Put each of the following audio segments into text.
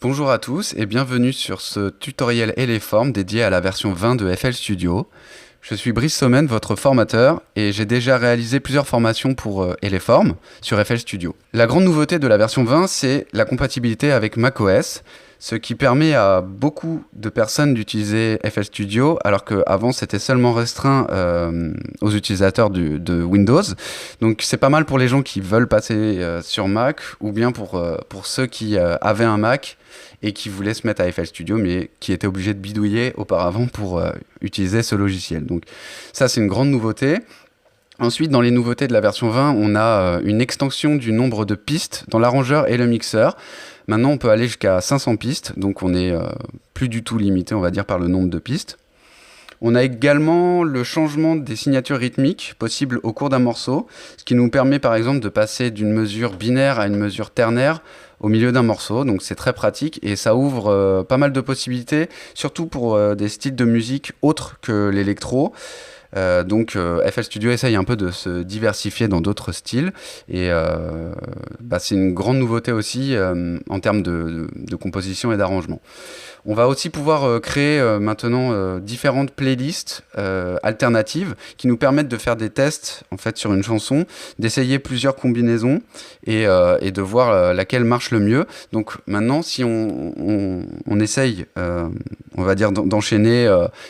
Bonjour à tous et bienvenue sur ce tutoriel Eleform dédié à la version 20 de FL Studio. Je suis Brice Sommen, votre formateur, et j'ai déjà réalisé plusieurs formations pour Eleform sur FL Studio. La grande nouveauté de la version 20, c'est la compatibilité avec macOS, ce qui permet à beaucoup de personnes d'utiliser FL Studio, alors qu'avant c'était seulement restreint aux utilisateurs de Windows. Donc c'est pas mal pour les gens qui veulent passer sur Mac, ou bien pour ceux qui avaient un Mac et qui voulaient se mettre à FL Studio, mais qui étaient obligés de bidouiller auparavant pour utiliser ce logiciel. Donc ça, c'est une grande nouveauté. Ensuite, dans les nouveautés de la version 20, on a une extension du nombre de pistes dans l'arrangeur et le mixeur. Maintenant, on peut aller jusqu'à 500 pistes, donc on n'est plus du tout limité, on va dire, par le nombre de pistes. On a également le changement des signatures rythmiques possibles au cours d'un morceau, ce qui nous permet par exemple de passer d'une mesure binaire à une mesure ternaire au milieu d'un morceau, donc c'est très pratique et ça ouvre pas mal de possibilités, surtout pour des styles de musique autres que l'électro. FL Studio essaye un peu de se diversifier dans d'autres styles et c'est une grande nouveauté aussi en termes de composition et d'arrangement. On va aussi pouvoir créer maintenant différentes playlists alternatives qui nous permettent de faire des tests en fait sur une chanson, d'essayer plusieurs combinaisons et de voir laquelle marche le mieux. Donc maintenant, si on essaye, on va dire d'enchaîner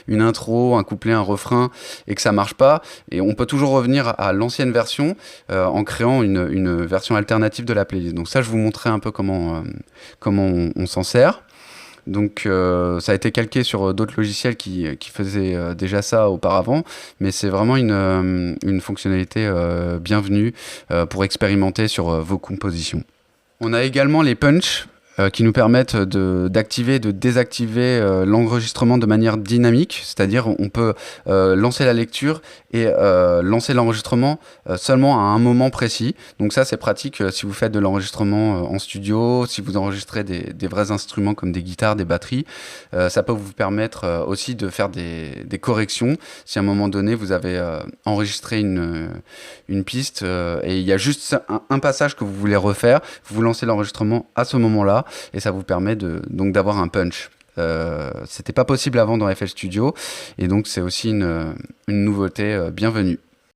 une intro, un couplet, un refrain et que ça marche pas, et on peut toujours revenir à l'ancienne version en créant une version alternative de la playlist. Donc ça, je vous montrerai un peu comment on s'en sert. Donc ça a été calqué sur d'autres logiciels qui faisaient déjà ça auparavant, mais c'est vraiment une fonctionnalité bienvenue pour expérimenter sur vos compositions. On a également les punch qui nous permettent d'activer et de désactiver l'enregistrement de manière dynamique, c'est-à-dire on peut lancer la lecture et lancer l'enregistrement seulement à un moment précis. Donc ça c'est pratique si vous faites de l'enregistrement en studio, si vous enregistrez des vrais instruments comme des guitares, des batteries. Ça peut vous permettre aussi de faire des corrections si à un moment donné vous avez enregistré une piste et il y a juste un passage que vous voulez refaire, vous lancez l'enregistrement à ce moment-là et ça vous permet donc d'avoir un punch. C'était pas possible avant dans FL Studio et donc c'est aussi une nouveauté bienvenue.